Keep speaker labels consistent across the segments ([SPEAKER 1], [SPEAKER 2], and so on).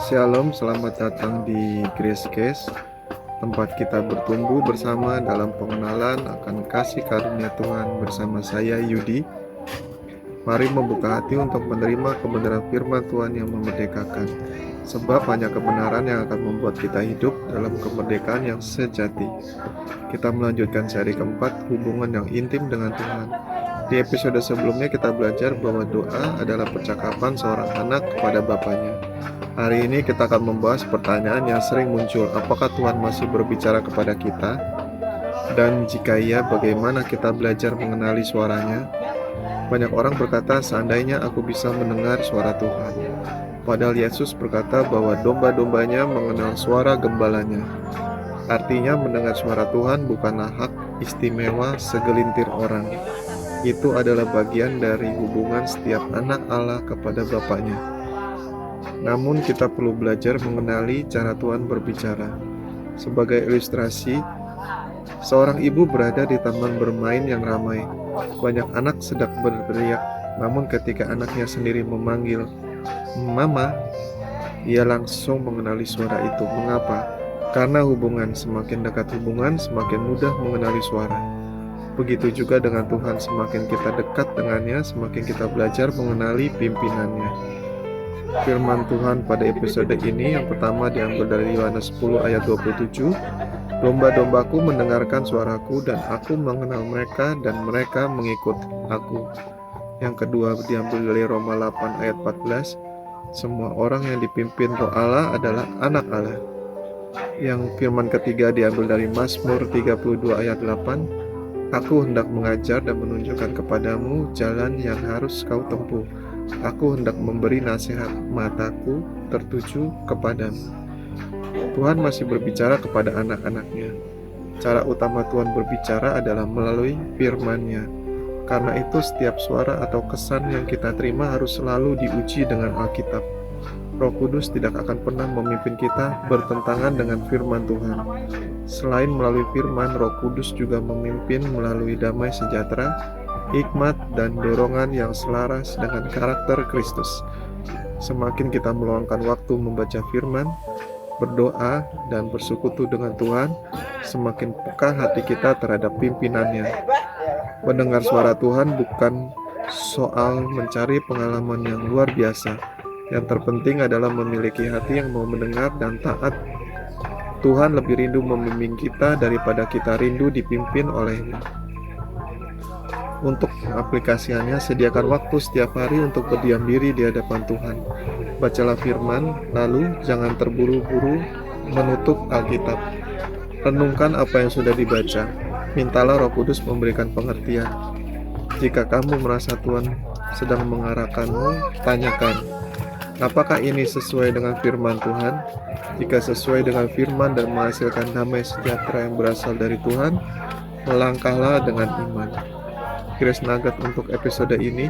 [SPEAKER 1] Shalom, selamat datang di Grace Case, tempat kita bertumbuh bersama dalam pengenalan akan kasih karunia Tuhan bersama saya Yudi. Mari membuka hati untuk menerima kebenaran firman Tuhan yang memerdekakan, sebab hanya kebenaran yang akan membuat kita hidup dalam kemerdekaan yang sejati. Kita melanjutkan seri keempat, hubungan yang intim dengan Tuhan. Di episode sebelumnya kita belajar bahwa doa adalah percakapan seorang anak kepada bapaknya. Hari ini kita akan membahas pertanyaan yang sering muncul, apakah Tuhan masih berbicara kepada kita? Dan jika iya, bagaimana kita belajar mengenali suaranya? Banyak orang berkata, seandainya aku bisa mendengar suara Tuhan. Padahal Yesus berkata bahwa domba-dombanya mengenal suara gembalanya. Artinya mendengar suara Tuhan bukanlah hak istimewa segelintir orang. Itu adalah bagian dari hubungan setiap anak Allah kepada Bapaknya. Namun kita perlu belajar mengenali cara Tuhan berbicara. Sebagai ilustrasi, seorang ibu berada di taman bermain yang ramai. Banyak anak sedang berteriak, namun ketika anaknya sendiri memanggil, "Mama," ia langsung mengenali suara itu. Mengapa? Karena semakin dekat hubungan, semakin mudah mengenali suara. Begitu juga dengan Tuhan, semakin kita dekat dengannya, semakin kita belajar mengenali pimpinannya. Firman Tuhan pada episode ini yang pertama diambil dari Yohanes 10 ayat 27. Domba-dombaku mendengarkan suaraku dan aku mengenal mereka dan mereka mengikut aku. Yang kedua diambil dari Roma 8 ayat 14. Semua orang yang dipimpin Roh Allah adalah anak Allah. Yang firman ketiga diambil dari Mazmur 32 ayat 8. Aku hendak mengajar dan menunjukkan kepadamu jalan yang harus kau tempuh. Aku hendak memberi nasihat, mataku tertuju kepadamu. Tuhan masih berbicara kepada anak-anaknya. Cara utama Tuhan berbicara adalah melalui firman-Nya. Karena itu setiap suara atau kesan yang kita terima harus selalu diuji dengan Alkitab. Roh Kudus tidak akan pernah memimpin kita bertentangan dengan firman Tuhan. Selain melalui firman, Roh Kudus juga memimpin melalui damai sejahtera, hikmat, dan dorongan yang selaras dengan karakter Kristus. Semakin kita meluangkan waktu membaca firman, berdoa, dan bersekutu dengan Tuhan, semakin peka hati kita terhadap pimpinannya. Mendengar suara Tuhan bukan soal mencari pengalaman yang luar biasa. Yang terpenting adalah memiliki hati yang mau mendengar dan taat. Tuhan lebih rindu membimbing kita daripada kita rindu dipimpin olehnya. Untuk aplikasiannya, sediakan waktu setiap hari untuk berdiam diri di hadapan Tuhan. Bacalah firman, lalu jangan terburu-buru menutup Alkitab. Renungkan apa yang sudah dibaca. Mintalah Roh Kudus memberikan pengertian. Jika kamu merasa Tuhan sedang mengarahkanmu, tanyakan, apakah ini sesuai dengan firman Tuhan? Jika sesuai dengan firman dan menghasilkan damai sejahtera yang berasal dari Tuhan, melangkahlah dengan iman. Grace Nugget untuk episode ini,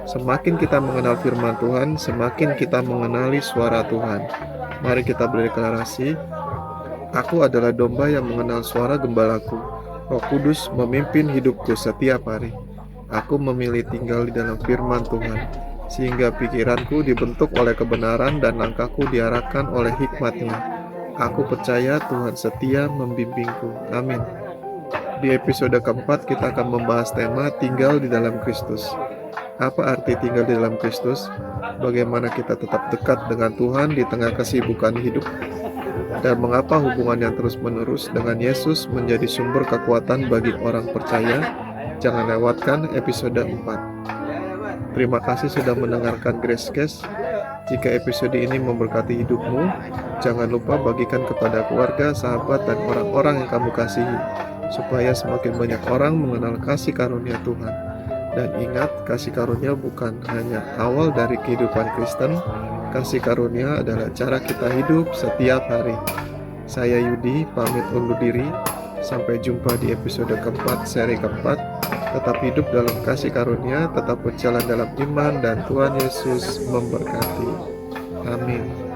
[SPEAKER 1] semakin kita mengenal firman Tuhan, semakin kita mengenali suara Tuhan. Mari kita berdeklarasi, aku adalah domba yang mengenal suara gembalaku. Roh Kudus memimpin hidupku setiap hari. Aku memilih tinggal di dalam firman Tuhan, sehingga pikiranku dibentuk oleh kebenaran dan langkahku diarahkan oleh hikmat-Nya. Aku percaya Tuhan setia membimbingku. Amin. Di episode keempat kita akan membahas tema tinggal di dalam Kristus. Apa arti tinggal di dalam Kristus? Bagaimana kita tetap dekat dengan Tuhan di tengah kesibukan hidup? Dan mengapa hubungan yang terus-menerus dengan Yesus menjadi sumber kekuatan bagi orang percaya? Jangan lewatkan episode 4. Terima kasih sudah mendengarkan Grace Case. Jika episode ini memberkati hidupmu, jangan lupa bagikan kepada keluarga, sahabat, dan orang-orang yang kamu kasihi, supaya semakin banyak orang mengenal kasih karunia Tuhan. Dan ingat, kasih karunia bukan hanya awal dari kehidupan Kristen. Kasih karunia adalah cara kita hidup setiap hari. Saya Yudi, pamit undur diri. Sampai jumpa di episode keempat, seri keempat. Tetap hidup dalam kasih karunia, tetap berjalan dalam iman, dan Tuhan Yesus memberkati. Amin.